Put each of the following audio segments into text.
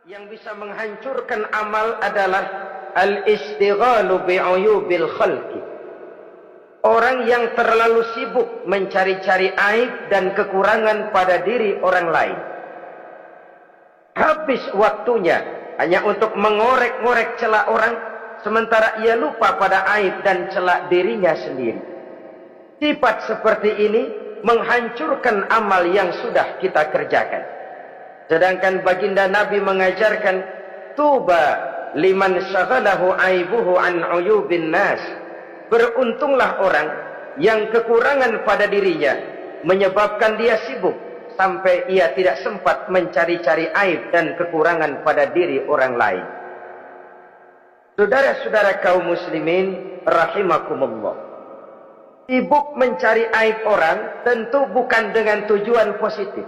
Yang bisa menghancurkan amal adalah al-istighalu bi'uyubil khalqi. Orang yang terlalu sibuk mencari-cari aib dan kekurangan pada diri orang lain. Habis waktunya hanya untuk mengorek-ngorek celah orang, sementara ia lupa pada aib dan celah dirinya sendiri. Sifat seperti ini menghancurkan amal yang sudah kita kerjakan. Sedangkan baginda Nabi mengajarkan, tuba liman syaghalahu aibuhu an uyubin nas. Beruntunglah orang yang kekurangan pada dirinya menyebabkan dia sibuk sampai ia tidak sempat mencari-cari aib dan kekurangan pada diri orang lain. Saudara-saudara kaum muslimin rahimakumullah, sibuk mencari aib orang tentu bukan dengan tujuan positif.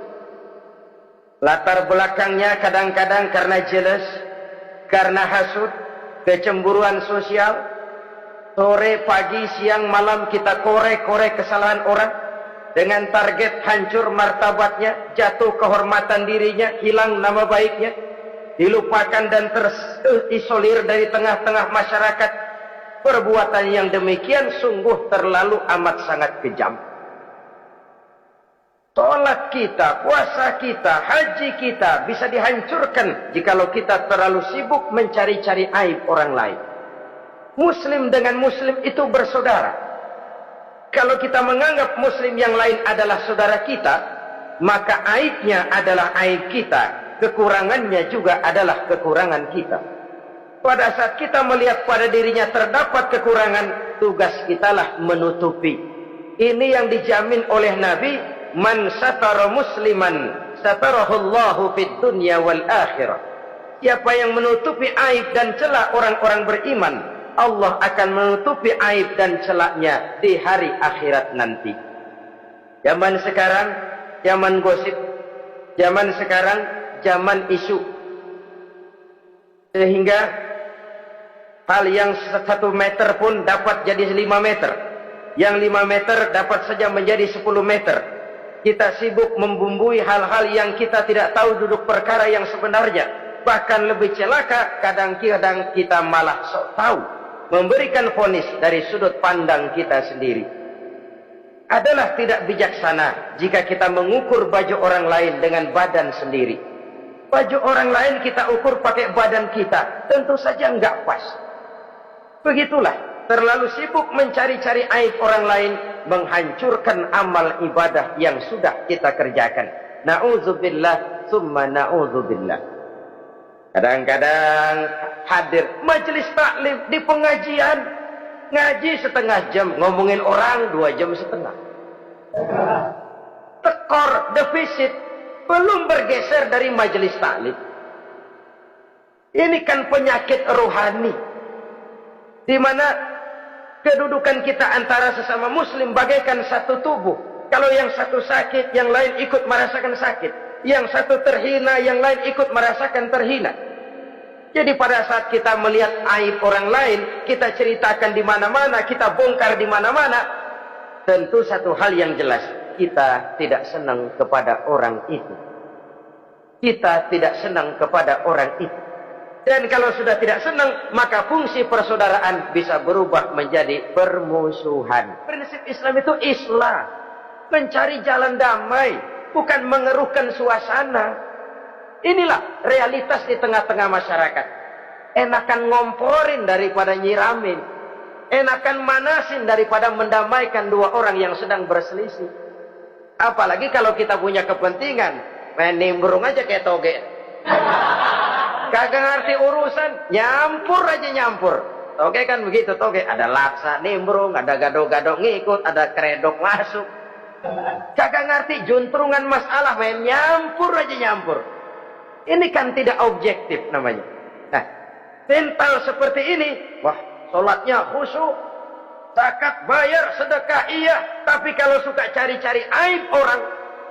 Latar belakangnya kadang-kadang karena jealous, karena hasud, kecemburuan sosial. Sore, pagi, siang, malam kita korek-korek kesalahan orang dengan target hancur martabatnya, jatuh kehormatan dirinya, hilang nama baiknya, dilupakan dan terisolir dari tengah-tengah masyarakat. Perbuatan yang demikian sungguh terlalu amat sangat kejam. Salat kita, puasa kita, haji kita bisa dihancurkan jikalau kita terlalu sibuk mencari-cari aib orang lain. Muslim dengan muslim itu bersaudara. Kalau kita menganggap muslim yang lain adalah saudara kita, maka aibnya adalah aib kita, kekurangannya juga adalah kekurangan kita. Pada saat kita melihat pada dirinya terdapat kekurangan, tugas kitalah menutupi. Ini yang dijamin oleh Nabi, man satara musliman satarahullahu fid dunya wal akhirah. Siapa yang menutupi aib dan celah orang-orang beriman, Allah akan menutupi aib dan celahnya di hari akhirat nanti. Zaman sekarang zaman gosip, zaman sekarang zaman isu, sehingga hal yang 1 meter pun dapat jadi 5 meter, yang 5 meter dapat saja menjadi 10 meter. Kita sibuk membumbui hal-hal yang kita tidak tahu duduk perkara yang sebenarnya. Bahkan lebih celaka, kadang-kadang kita malah sok tahu, memberikan vonis dari sudut pandang kita sendiri. Adalah tidak bijaksana jika kita mengukur baju orang lain dengan badan sendiri. Baju orang lain kita ukur pakai badan kita, tentu saja enggak pas. Begitulah, terlalu sibuk mencari-cari aib orang lain menghancurkan amal ibadah yang sudah kita kerjakan. Na'udzubillah summa na'udzubillah. Kadang-kadang hadir majelis taklim di pengajian, ngaji setengah jam, ngomongin orang 2 jam setengah. Tekor, defisit, belum bergeser dari majelis taklim. Ini kan penyakit rohani, di mana kedudukan kita antara sesama muslim bagaikan satu tubuh. Kalau yang satu sakit, yang lain ikut merasakan sakit. Yang satu terhina, yang lain ikut merasakan terhina. Jadi pada saat kita melihat aib orang lain, kita ceritakan di mana-mana, kita bongkar di mana-mana, tentu satu hal yang jelas, kita tidak senang kepada orang itu. Kita tidak senang kepada orang itu. Dan kalau sudah tidak senang, maka fungsi persaudaraan bisa berubah menjadi permusuhan. Prinsip Islam itu islah, mencari jalan damai, bukan mengeruhkan suasana. Inilah realitas di tengah-tengah masyarakat. Enakan ngomporin daripada nyiramin, enakan manasin daripada mendamaikan 2 orang yang sedang berselisih. Apalagi kalau kita punya kepentingan, main nimbrung aja kayak toge. Kagak ngerti urusan, nyampur aja nyampur. Toge kan begitu, toge ada laksa nimbrung, ada gado-gado ngikut, ada kredok masuk. Kagak ngerti juntrungan masalah, main nyampur aja nyampur. Ini kan tidak objektif namanya. Nah, mental seperti ini, wah, sholatnya khusyuk, zakat bayar, sedekah iya, tapi kalau suka cari-cari aib orang,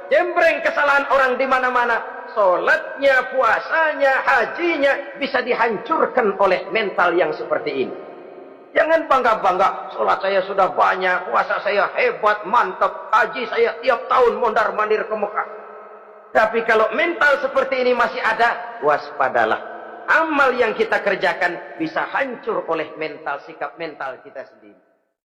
jembreng kesalahan orang di mana-mana, sholatnya, puasanya, hajinya bisa dihancurkan oleh mental yang seperti ini. Jangan bangga-bangga, sholat saya sudah banyak, puasa saya hebat, mantap, haji saya tiap tahun mondar-mandir ke Mekah. Tapi kalau mental seperti ini masih ada, waspadalah. Amal yang kita kerjakan bisa hancur oleh mental, sikap mental kita sendiri.